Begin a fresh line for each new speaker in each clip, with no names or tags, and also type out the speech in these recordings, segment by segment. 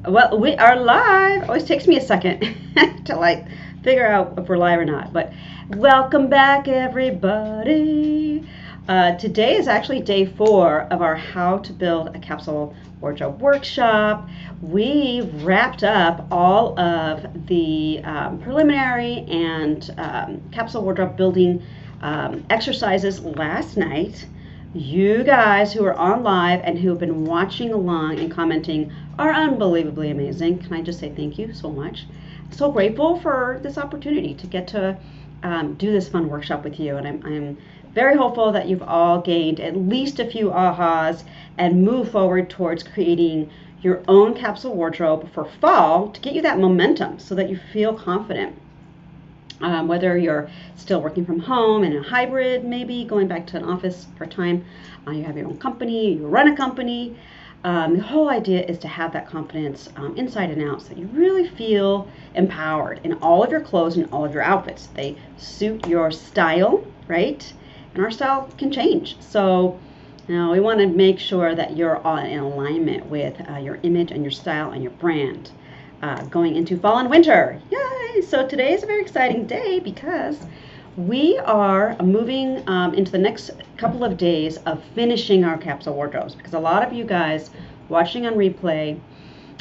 Well, we are live. Always takes me a second to like figure out if we're live or not. But welcome back, everybody. Today is actually day 4 of our How to Build a Capsule Wardrobe workshop. We've wrapped up all of the preliminary and capsule wardrobe building exercises last night. You guys who are on live and who have been watching along and commenting are unbelievably amazing. Can I just say thank you so much? So grateful for this opportunity to get to do this fun workshop with you. And I'm very hopeful that you've all gained at least a few ahas and move forward towards creating your own capsule wardrobe for fall to get you that momentum so that you feel confident. Whether you're still working from home in a hybrid, maybe going back to an office part-time, you have your own company, you run a company. The whole idea is to have that confidence inside and out so that you really feel empowered in all of your clothes and all of your outfits. They suit your style, right? And our style can change. So we want to make sure that you're all in alignment with your image and your style and your brand. Going into fall and winter. Yay! So today is a very exciting day because we are moving into the next couple of days of finishing our capsule wardrobes, because a lot of you guys watching on replay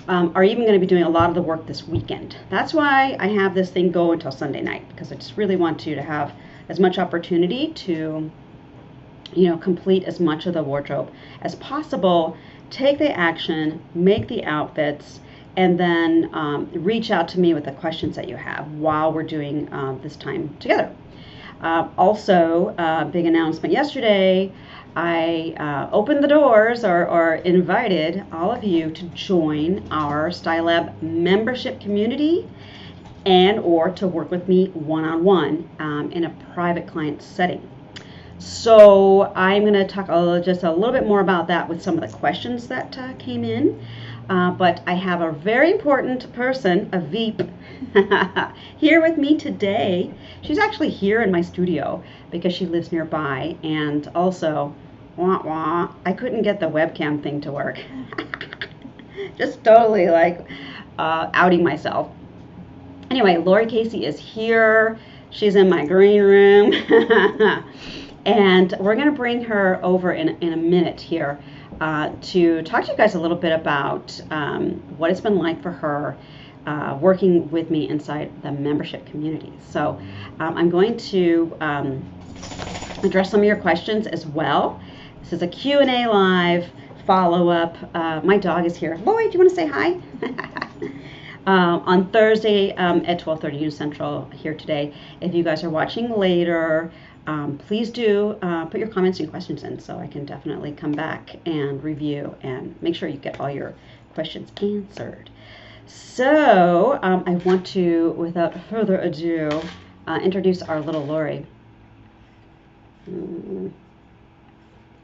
are even going to be doing a lot of the work this weekend. That's why I have this thing go until Sunday night, because I just really want you to have as much opportunity to complete as much of the wardrobe as possible, take the action, make the outfits, and then reach out to me with the questions that you have while we're doing this time together. Also, big announcement yesterday, I opened the doors or invited all of you to join our Style Lab membership community and or to work with me one-on-one in a private client setting. So I'm going to talk just a little bit more about that with some of the questions that came in. But I have a very important person, a Veep, here with me today. She's actually here in my studio because she lives nearby. And also, I couldn't get the webcam thing to work. Just totally outing myself. Anyway, Laurie Casey is here. She's in my green room. And we're going to bring her over in a minute here. To talk to you guys a little bit about what it's been like for her working with me inside the membership community. So I'm going to address some of your questions as well. This is a Q&A live follow-up. My dog is here. Lloyd, do you want to say hi? On Thursday at 12:30 noon Central here today. If you guys are watching later, please do put your comments and questions in so I can definitely come back and review and make sure you get all your questions answered. So I want to, without further ado, introduce our little Laurie.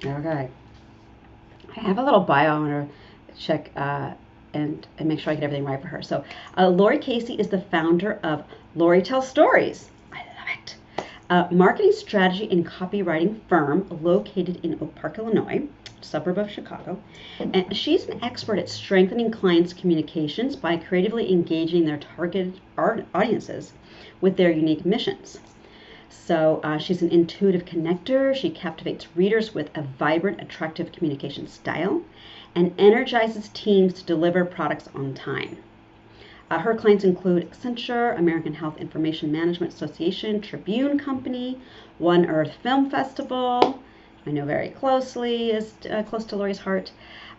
Okay. I have a little bio I want to check and make sure I get everything right for her. So Laurie Casey is the founder of Laurie Tells Stories. Marketing strategy and copywriting firm located in Oak Park, Illinois, suburb of Chicago. And she's an expert at strengthening clients' communications by creatively engaging their targeted audiences with their unique missions. So she's an intuitive connector. She captivates readers with a vibrant, attractive communication style and energizes teams to deliver products on time. Her clients include Accenture, American Health Information Management Association, Tribune Company, One Earth Film Festival. I know very closely is close to Laurie's heart.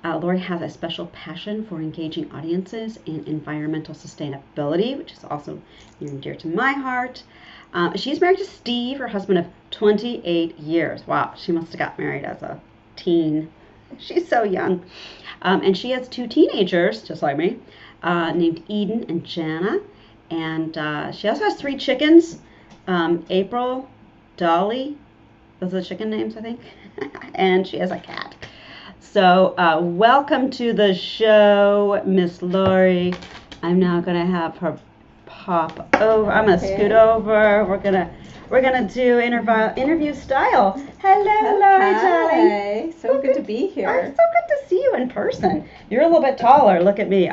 Laurie has a special passion for engaging audiences in environmental sustainability, which is also near and dear to my heart. She's married to Steve, her husband of 28 years. Wow, she must have got married as a teen. She's so young. And she has 2 teenagers, just like me. Named Eden and Jana, and she also has 3 chickens, April, Dolly, those are the chicken names, I think, and she has a cat. So welcome to the show, Miss Laurie. I'm now going to have her pop over. I'm going to scoot over. We're gonna do interview style. Hello, Laurie, darling.
Hi. So good to be here.
It's so good to see you in person. You're a little bit taller. Look at me.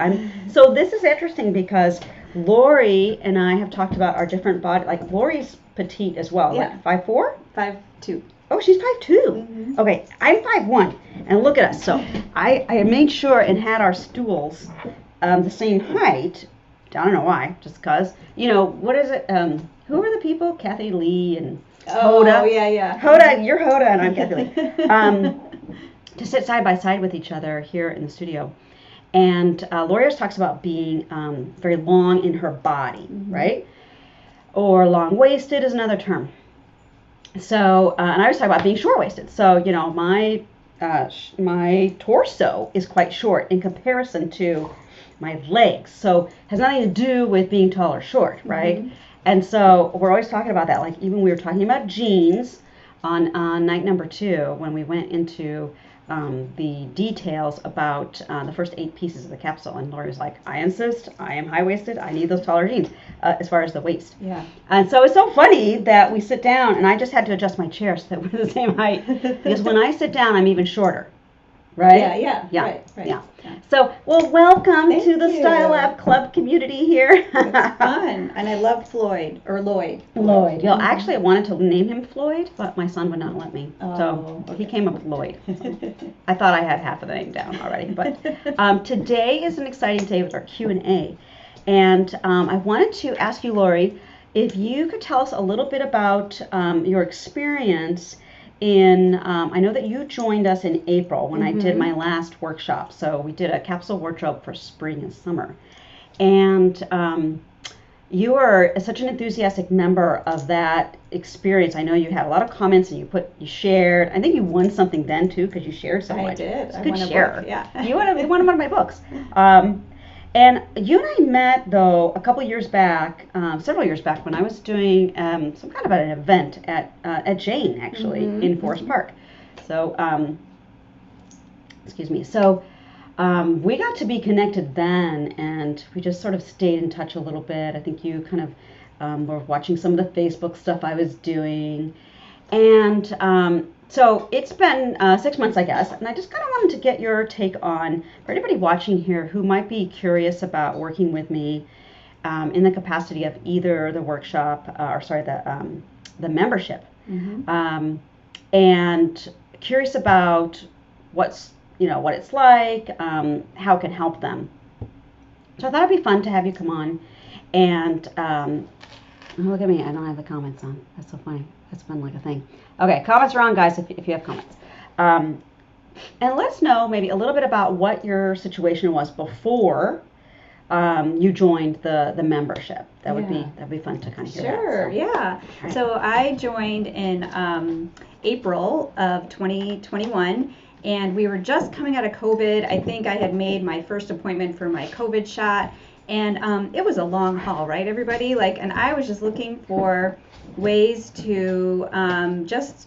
So this is interesting because Laurie and I have talked about our different body. Like Laurie's petite as well.
Yeah.
Like 5'4"?
5'2".
Oh, she's 5'2". Okay, I'm 5'1", and look at us. So I made sure and had our stools the same height. I don't know why, just because. What is it? Who are the people? Kathy Lee and Hoda.
Oh, yeah.
Hoda, you're Hoda, and I'm Kathy Lee. To sit side by side with each other here in the studio. And Laurie always talks about being very long in her body, right? Or long-waisted is another term. So, and I was talking about being short-waisted. So, my torso is quite short in comparison to my legs. So, it has nothing to do with being tall or short, right? And so, we're always talking about that. Like, even we were talking about jeans on night number 2 when we went into the details about the first 8 pieces of the capsule. And Laurie was like, I insist, I am high-waisted, I need those taller jeans as far as the waist.
Yeah.
And so it's so funny that we sit down, and I just had to adjust my chair so that we're the same height. Because when I sit down, I'm even shorter. Right?
Yeah. Right.
Yeah. So, well, welcome
Thank
to the
you.
Style Lab Club community here.
It's fun. And I love Lloyd.
Lloyd. Actually, I wanted to name him Floyd, but my son would not let me. So he came up with Lloyd. So I thought I had half of the name down already. But today is an exciting day with our Q&A. And I wanted to ask you, Laurie, if you could tell us a little bit about your experience in, I know that you joined us in April when I did my last workshop. So we did a capsule wardrobe for spring and summer. And you are such an enthusiastic member of that experience. I know you had a lot of comments and you shared. I think you won something then too because you shared so much.
I did.
I good share.
Yeah.
You won one of my books. And you and I met, though, a couple years back, several years back, when I was doing some kind of an event at Jane, actually, in Forest Park. So, excuse me. So, we got to be connected then, and we just sort of stayed in touch a little bit. I think you kind of were watching some of the Facebook stuff I was doing. And so it's been 6 months, I guess, and I just kind of wanted to get your take on, for anybody watching here who might be curious about working with me in the capacity of either the workshop the membership, and curious about what it's like, how it can help them. So I thought it'd be fun to have you come on, and look at me, I don't have the comments on. That's so funny. That's been like a thing. Okay, comments are on, guys, if you have comments. And let us know maybe a little bit about what your situation was before you joined the membership. That'd be fun to kind of hear.
Sure, yeah. Right. So I joined in April of 2021. And we were just coming out of COVID. I think I had made my first appointment for my COVID shot. And it was a long haul, right, everybody? And I was just looking for ways to just,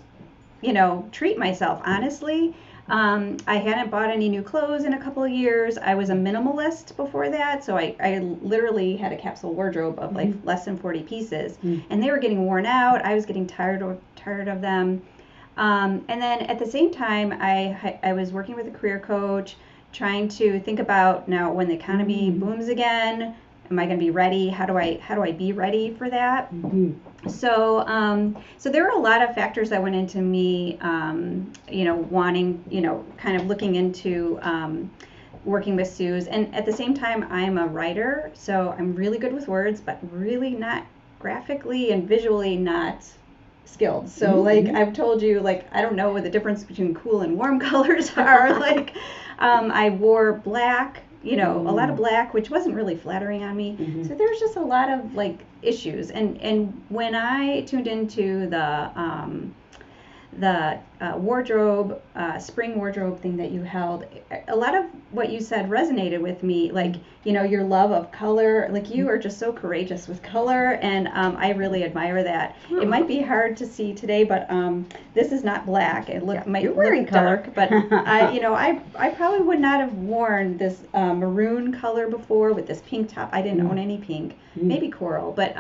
treat myself, honestly. I hadn't bought any new clothes in a couple of years. I was a minimalist before that, so I literally had a capsule wardrobe of less than 40 pieces. And they were getting worn out. I was getting tired of them. And then at the same time, I was working with a career coach, trying to think about now when the economy booms again, am I going to be ready? How do I be ready for that? So so there were a lot of factors that went into me, wanting, kind of looking into working with Suze. And at the same time, I'm a writer, so I'm really good with words, but really not graphically and visually not skilled. So I've told you, I don't know what the difference between cool and warm colors are. I wore black, a lot of black, which wasn't really flattering on me. So there was just a lot of issues. And when I tuned into the wardrobe, spring wardrobe thing that you held, a lot of what you said resonated with me, your love of color. You are just so courageous with color, and I really admire that. It might be hard to see today, but this is not black. It might look dark, but I probably would not have worn this maroon color before with this pink top. I didn't own any pink, maybe coral, but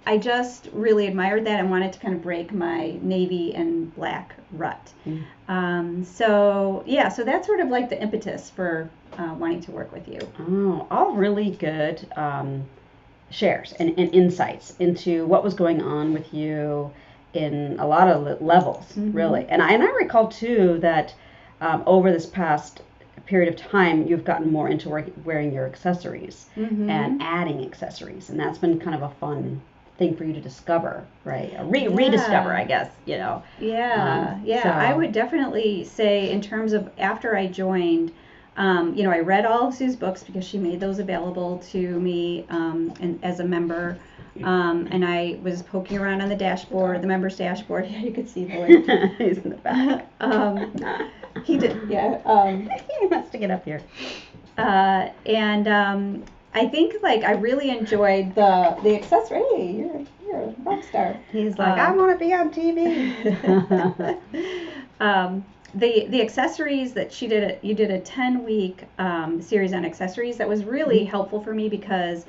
I just really admired that and wanted to kind of break my navy and black rut. So that's sort of like the impetus for wanting to work with you.
Oh, all really good shares and insights into what was going on with you in a lot of levels, really. And I recall too that over this past period of time, you've gotten more into wearing your accessories and adding accessories, and that's been kind of a fun thing for you to discover, right? Rediscover, I guess,
So. I would definitely say, in terms of after I joined, I read all of Sue's books because she made those available to me and as a member. And I was poking around on the dashboard, the members' dashboard. Yeah, you could see Lloyd.
He's in the back.
He did, yeah.
He wants to get up here.
I think I really enjoyed the accessory. Hey, you're a rock star.
He's like, I want to be on TV.
The accessories that you did a 10-week series on accessories that was really helpful for me because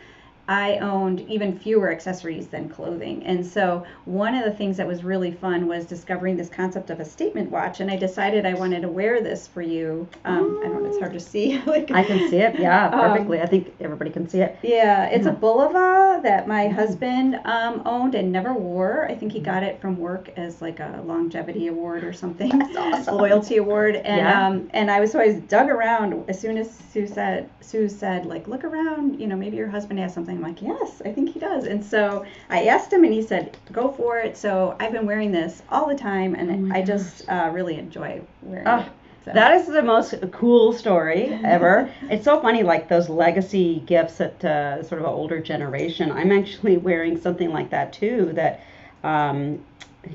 I owned even fewer accessories than clothing. And so one of the things that was really fun was discovering this concept of a statement watch. And I decided I wanted to wear this for you. I don't know, it's hard to see.
I can see it, yeah, perfectly. I think everybody can see it.
Yeah, it's a Bulova that my husband owned and never wore. I think he got it from work as like a longevity award or something.
That's awesome.
Loyalty award. And and I dug around as soon as Sue said, like, look around, maybe your husband has something. I'm like, yes, I think he does. And so I asked him and he said, go for it. So I've been wearing this all the time and I just really enjoy wearing it. So.
That is the most cool story ever. It's so funny, like those legacy gifts that sort of an older generation. I'm actually wearing something like that too that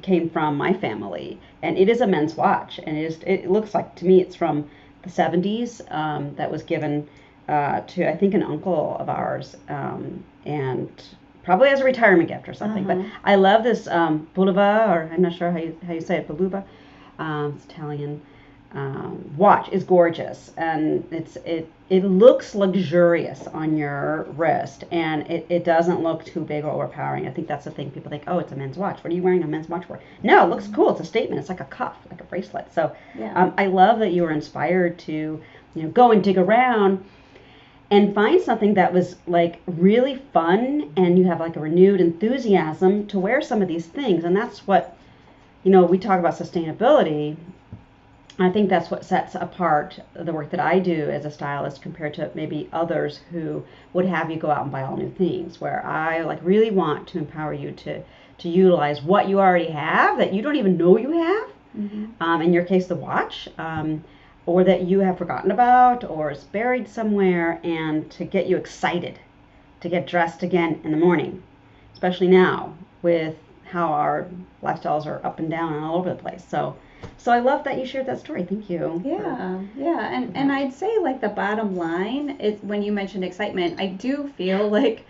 came from my family. And it is a men's watch. And it looks like, to me, it's from the 70s that was given to, I think, an uncle of ours, and probably as a retirement gift or something. But I love this Bulova, or I'm not sure how you say it, Bulova. It's Italian. Watch is gorgeous, and it looks luxurious on your wrist, and it doesn't look too big or overpowering. I think that's the thing. People think, oh, it's a men's watch. What are you wearing a men's watch for? No, it looks cool. It's a statement. It's like a cuff, like a bracelet. So I love that you were inspired to go and dig around and find something that was like really fun, and you have like a renewed enthusiasm to wear some of these things. And that's what, we talk about sustainability. I think that's what sets apart the work that I do as a stylist compared to maybe others who would have you go out and buy all new things, where I really want to empower you to utilize what you already have that you don't even know you have. In your case, the watch. Or that you have forgotten about or is buried somewhere, and to get you excited to get dressed again in the morning, especially now with how our lifestyles are up and down and all over the place. So I love that you shared that story. Thank you.
Yeah. And I'd say the bottom line is, when you mentioned excitement, I do feel like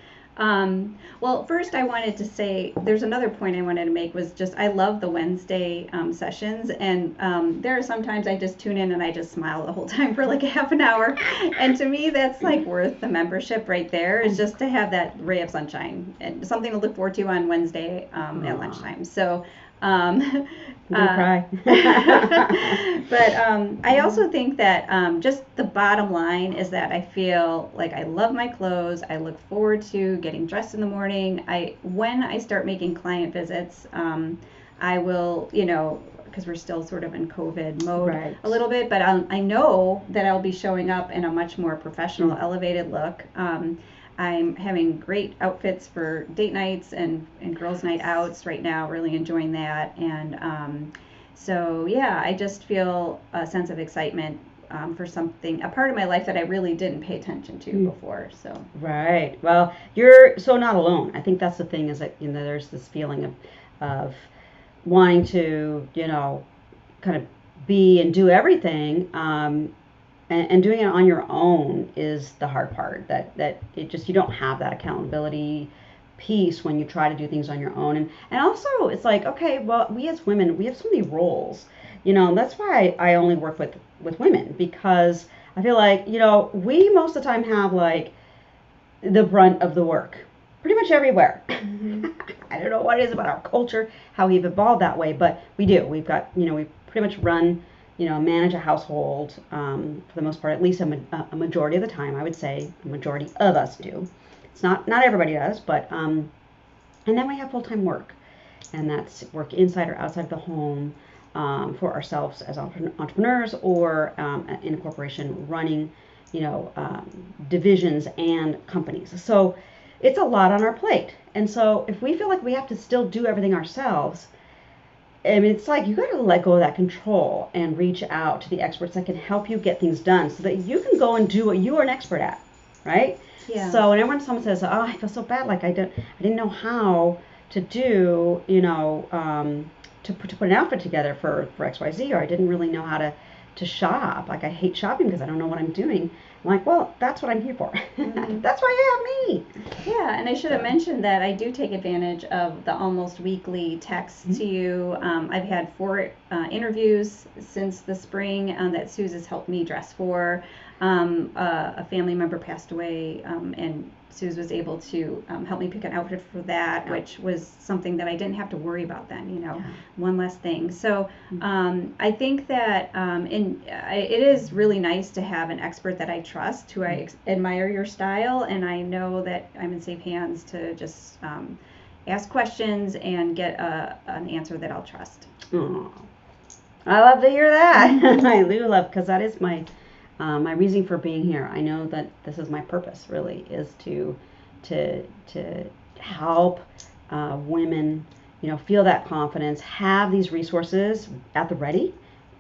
well, first I wanted to say, there's another point I wanted to make, was just I love the Wednesday sessions, and there are sometimes I just tune in and I just smile the whole time for like a half an hour, and to me that's worth the membership right there, is just to have that ray of sunshine and something to look forward to on Wednesday at lunchtime. So
cry.
But I also think that just the bottom line is that I feel like I love my clothes. I look forward to getting dressed in the morning. When I start making client visits, I will, because we're still sort of in COVID mode a little bit, but I know that I'll be showing up in a much more professional, elevated look. I'm having great outfits for date nights and girls' night outs right now, really enjoying that. And so, I just feel a sense of excitement for something, a part of my life that I really didn't pay attention to before. So
Right. Well, you're so not alone. I think that's the thing, is that, there's this feeling of wanting to, kind of be and do everything. And doing it on your own is the hard part. That it just, you don't have that accountability piece when you try to do things on your own. And also it's like, okay, well, we as women, we have so many roles. That's why I only work with women, because I feel like, we most of the time have like the brunt of the work. pretty much everywhere.
Mm-hmm.
I don't know what it is about our culture, how we've evolved that way, but we do. We've got, we pretty much run, manage a household for the most part, at least a majority of the time, I would say. The majority of us do. It's not everybody does, but, and then we have full-time work, and that's work inside or outside of the home for ourselves as entrepreneurs or in a corporation running, divisions and companies. So it's a lot on our plate. And so if we feel like we have to still do everything ourselves, I mean, it's like you got to let go of that control and reach out to the experts that can help you get things done so that you can go and do what you are an expert at, right?
Yeah.
So whenever someone says, "Oh, I feel so bad, like I didn't know how to do, to put an outfit together for XYZ, or I didn't really know how to shop. Like I hate shopping because I don't know what I'm doing." I'm like, well, that's what I'm here for.
Mm-hmm.
That's why you have me.
Yeah, and I should have mentioned that I do take advantage of the almost weekly texts to you. I've had 4 interviews since the spring that Suze helped me dress for. A family member passed away, and Suze was able to help me pick an outfit for that, which was something that I didn't have to worry about then, one less thing. So I think that it is really nice to have an expert that I trust, who I admire your style, and I know that I'm in safe hands to just ask questions and get an answer that I'll trust.
Aww. I love to hear that. I do love, because that is my reason for being here. I know that this is my purpose, really, is to help women, feel that confidence, have these resources at the ready,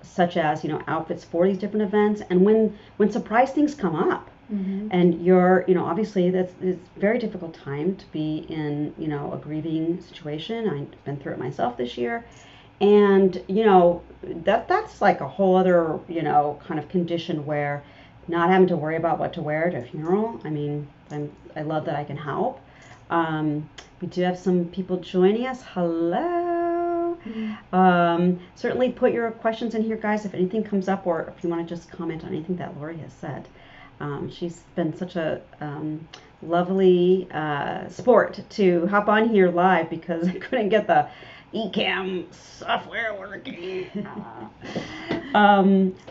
such as, outfits for these different events, and when surprise things come up, and you're, obviously it's a very difficult time to be in, a grieving situation. I've been through it myself this year. And, that's like a whole other, kind of condition where not having to worry about what to wear to a funeral. I mean, I love that I can help. We do have some people joining us. Hello. Certainly put your questions in here, guys, if anything comes up, or if you want to just comment on anything that Laurie has said. She's been such a lovely sport to hop on here live because I couldn't get the eCam software working.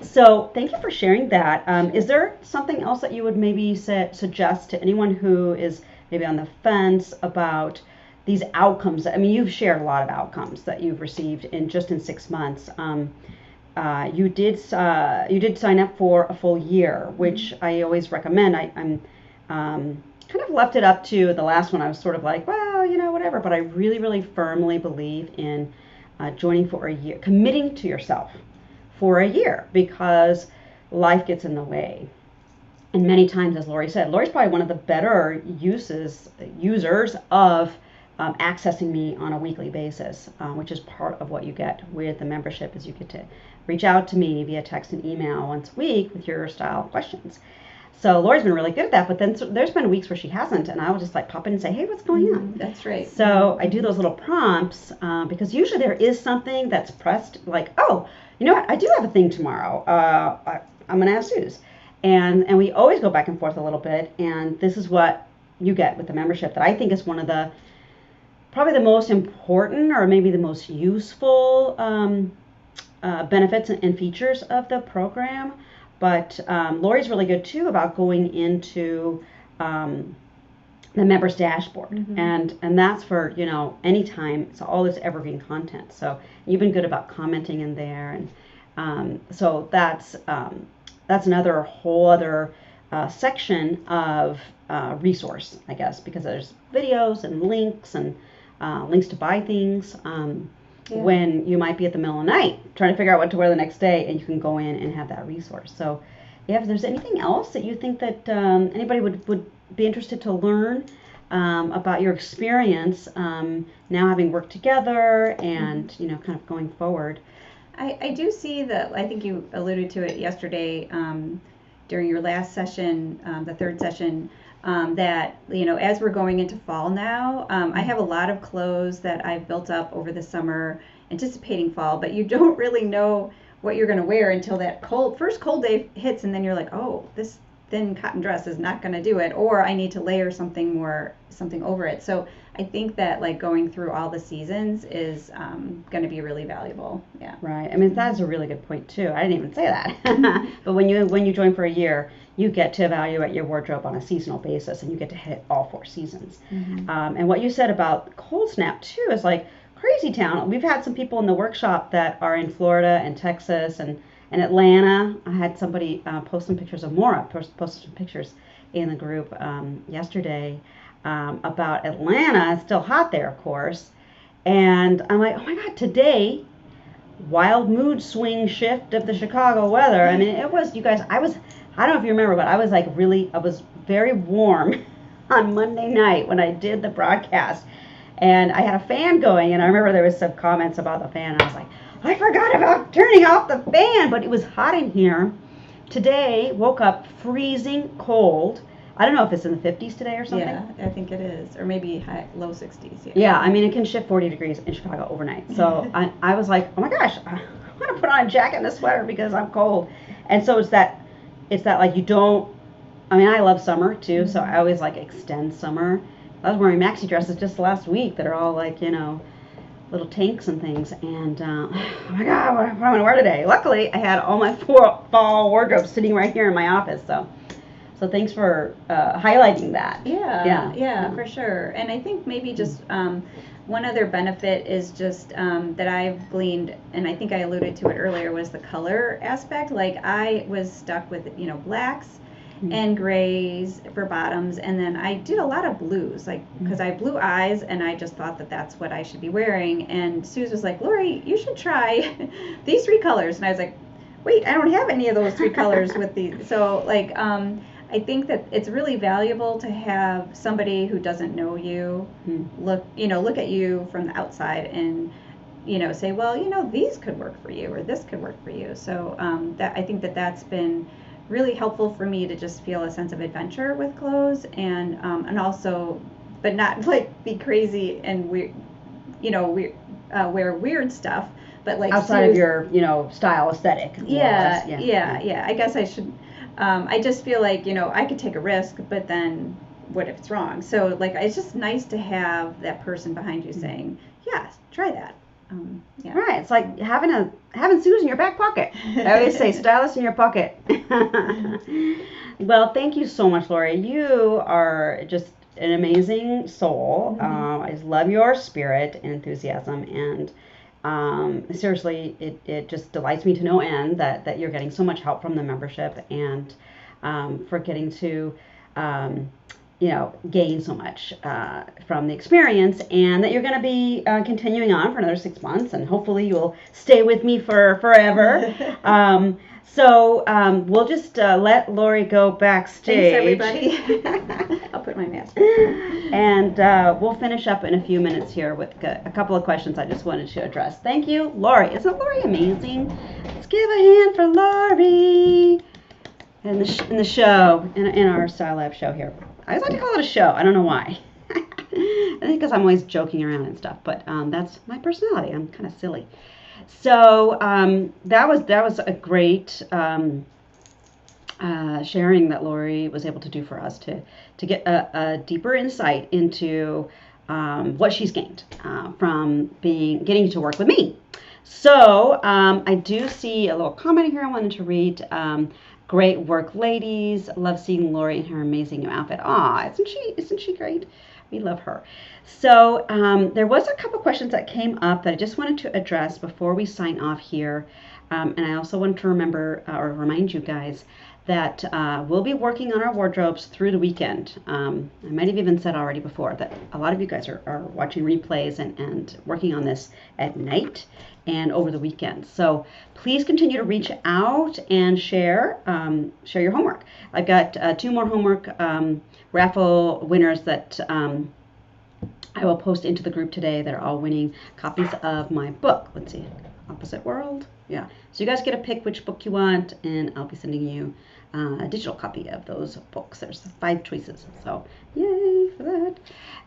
So thank you for sharing that. Is there something else that you would maybe suggest to anyone who is maybe on the fence about these outcomes? I mean, you've shared a lot of outcomes that you've received in 6 months. You did sign up for a full year, which I always recommend. I'm kind of left it up to the last one. I was sort of like, well, whatever. But I really, really firmly believe in joining for a year, committing to yourself for a year, because life gets in the way. And many times, as Laurie said, Laurie's probably one of the better users of accessing me on a weekly basis, which is part of what you get with the membership, is you get to reach out to me via text and email once a week with your style questions. So Laurie's been really good at that, but then there's been weeks where she hasn't, and I will just like pop in and say, hey, what's going on?
That's right.
So I do those little prompts because usually there is something that's pressed, like, oh, you know what, I do have a thing tomorrow. I'm going to ask Suze. And we always go back and forth a little bit, and this is what you get with the membership that I think is one of the, probably the most important, or maybe the most useful benefits and features of the program. But Laurie's really good too about going into the members dashboard, and that's for anytime. So all this evergreen content. So you've been good about commenting in there, and so that's another whole other section of resource, I guess, because there's videos and links to buy things. When you might be at the middle of the night trying to figure out what to wear the next day, and you can go in and have that resource. So if there's anything else that you think that anybody would be interested to learn about your experience now having worked together and kind of going forward.
I do see that, I think you alluded to it yesterday during your last session, the third session, that as we're going into fall now, I have a lot of clothes that I've built up over the summer anticipating fall, but you don't really know what you're going to wear until that first cold day hits, and then you're like, oh, this thin cotton dress is not going to do it, or I need to layer something over it. So I think that like going through all the seasons is going to be really valuable. Yeah.
Right. I mean, that's a really good point too. I didn't even say that. But when you join for a year, you get to evaluate your wardrobe on a seasonal basis, and you get to hit all 4 seasons. And what you said about cold snap too is like crazy town. We've had some people in the workshop that are in Florida and Texas and Atlanta. I had somebody post some pictures of Maura posted some pictures in the group yesterday about Atlanta. It's still hot there, of course. And I'm like, oh my God, today, wild mood swing shift of the Chicago weather. I mean, it was, you guys, I don't know if you remember, but I was very warm on Monday night when I did the broadcast. And I had a fan going, and I remember there was some comments about the fan. And I was like, I forgot about turning off the fan, but it was hot in here. Today, woke up freezing cold. I don't know if it's in the 50s today or something.
Yeah, I think it is, or maybe low 60s.
Yeah, I mean, it can shift 40 degrees in Chicago overnight. So I was like, oh my gosh, I want to put on a jacket and a sweater because I'm cold. And so it's that like you don't, I mean, I love summer too, so I always like extend summer. I was wearing maxi dresses just last week that are all like, little tanks and things. And oh my God, what am I going to wear today? Luckily, I had all my fall wardrobe sitting right here in my office. So thanks for highlighting that.
Yeah, for sure. And I think maybe just one other benefit is just that I've gleaned, and I think I alluded to it earlier, was the color aspect. Like I was stuck with, blacks and grays for bottoms, and then I did a lot of blues, like because I have blue eyes, and I just thought that that's what I should be wearing. And Suze was like, Laurie, you should try these 3 colors. And I was like, wait, I don't have any of those 3 colors with these. So like, I think that it's really valuable to have somebody who doesn't know you look at you from the outside and, say, well, these could work for you or this could work for you. So that I think that's been really helpful for me to just feel a sense of adventure with clothes and also, but not like be crazy and weird, wear weird stuff, but like
outside of your, style aesthetic.
Yeah. I guess I should. I just feel like, I could take a risk, but then what if it's wrong? So like, it's just nice to have that person behind you saying, yes, try that. Yeah.
Right. It's like having Suze in your back pocket. I always say stylist in your pocket. Well, thank you so much, Laurie. You are just an amazing soul. I just love your spirit and enthusiasm, and seriously, it just delights me to no end that you're getting so much help from the membership and for getting to gain so much from the experience, and that you're going to be continuing on for another 6 months, and hopefully you'll stay with me for forever. So we'll just let Laurie go backstage.
Thanks, everybody. I'll put my mask on.
And we'll finish up in a few minutes here with a couple of questions I just wanted to address. Thank you, Laurie. Isn't Laurie amazing? Let's give a hand for Laurie in the show, in our Style Lab show here. I always like to call it a show. I don't know why. I think because I'm always joking around and stuff, but that's my personality. I'm kind of silly. So that was a great sharing that Laurie was able to do for us to get a deeper insight into what she's gained from getting to work with me. So I do see a little comment here I wanted to read. Great work, ladies. Love seeing Laurie in her amazing new outfit. Aw, isn't she great? We love her. So there was a couple questions that came up that I just wanted to address before we sign off here. And I also wanted to remind you guys that we'll be working on our wardrobes through the weekend. I might have even said already before that a lot of you guys are watching replays and working on this at night and over the weekend. So please continue to reach out and share your homework. I've got 2 more homework raffle winners that I will post into the group today that are all winning copies of my book. Let's see, Opposite World. Yeah. So you guys get to pick which book you want, and I'll be sending you a digital copy of those books. There's 5 choices. So yay, for that.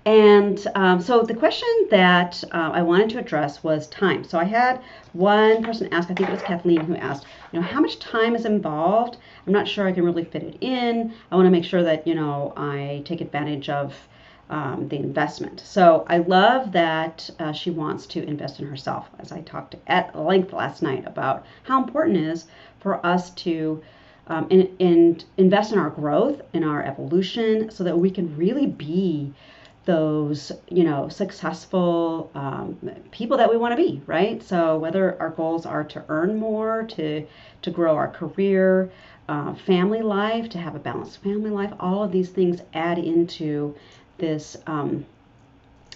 And so the question that I wanted to address was time. So I had one person ask, I think it was Kathleen, who asked, how much time is involved? I'm not sure I can really fit it in. I want to make sure that, I take advantage of the investment. So I love that she wants to invest in herself, as I talked at length last night about how important it is for us to invest in our growth, in our evolution, so that we can really be those, successful people that we want to be, right? So whether our goals are to earn more, to grow our career, family life, to have a balanced family life, all of these things add into this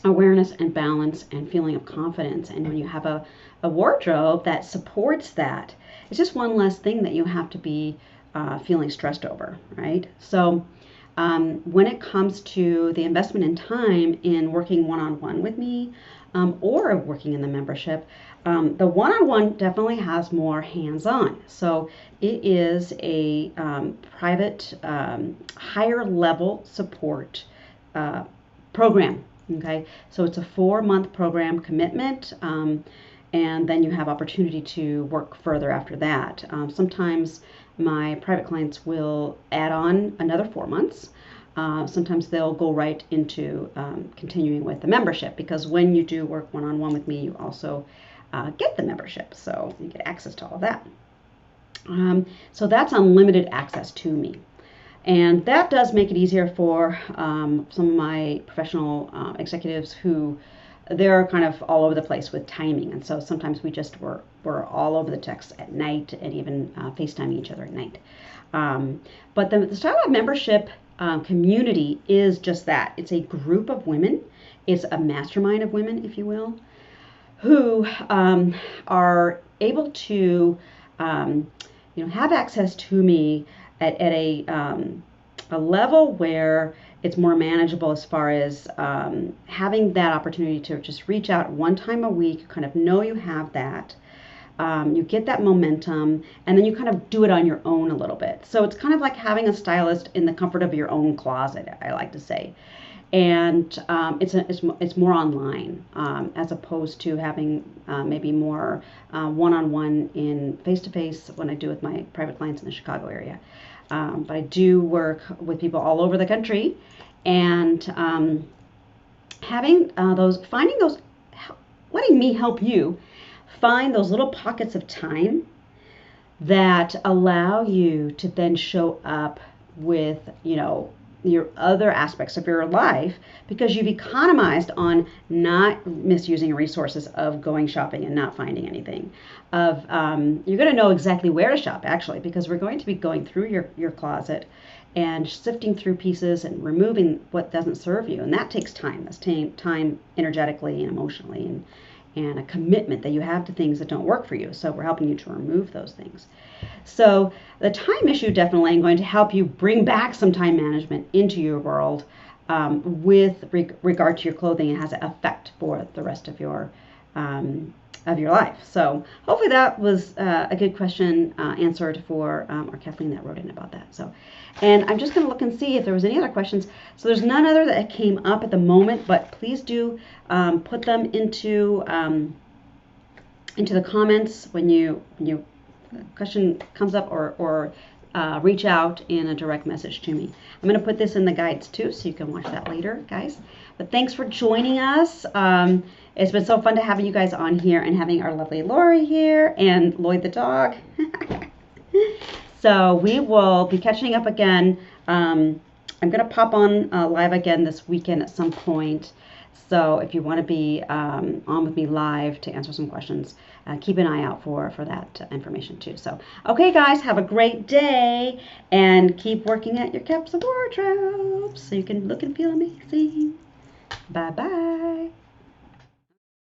awareness and balance and feeling of confidence. And when you have a wardrobe that supports that, it's just one less thing that you have to be feeling stressed over, right? So when it comes to the investment in time in working one-on-one with me or working in the membership, the one-on-one definitely has more hands-on. So it is a private, higher level support program. Okay, so it's a 4-month program commitment, and then you have opportunity to work further after that. Sometimes my private clients will add on another 4 months. Sometimes they'll go right into continuing with the membership, because when you do work one-on-one with me, you also get the membership, so you get access to all of that. So that's unlimited access to me. And that does make it easier for some of my professional executives who they're kind of all over the place with timing. And so sometimes we're all over the text at night and even FaceTiming each other at night. But the Style Up membership community is just that. It's a group of women. It's a mastermind of women, if you will, who are able to have access to me at a level where it's more manageable, as far as having that opportunity to just reach out one time a week, kind of know you have that. You get that momentum, and then you kind of do it on your own a little bit. So it's kind of like having a stylist in the comfort of your own closet, I like to say. And it's more online, as opposed to having maybe more one-on-one in face-to-face when I do with my private clients in the Chicago area. But I do work with people all over the country, and letting me help you find those little pockets of time that allow you to then show up with, your other aspects of your life, because you've economized on not misusing resources of going shopping and not finding anything. You're going to know exactly where to shop, actually, because we're going to be going through your closet and sifting through pieces and removing what doesn't serve you. And that takes time. That's time energetically and emotionally, and a commitment that you have to things that don't work for you. So we're helping you to remove those things. So the time issue definitely is going to help you bring back some time management into your world with regard to your clothing. It has an effect for the rest of your life. So hopefully that was a good question answered for our Kathleen that wrote in about that. So, and I'm just going to look and see if there was any other questions. So there's none other that came up at the moment, but please do put them into the comments when you question comes up, or reach out in a direct message to me. I'm going to put this in the guides too, so you can watch that later, guys. But thanks for joining us. It's been so fun to having you guys on here, and having our lovely Laurie here and Lloyd the dog. So we will be catching up again. I'm going to pop on live again this weekend at some point. So if you want to be on with me live to answer some questions, keep an eye out for that information too. So, okay, guys, have a great day, and keep working at your capsule wardrobe so you can look and feel amazing. Bye-bye.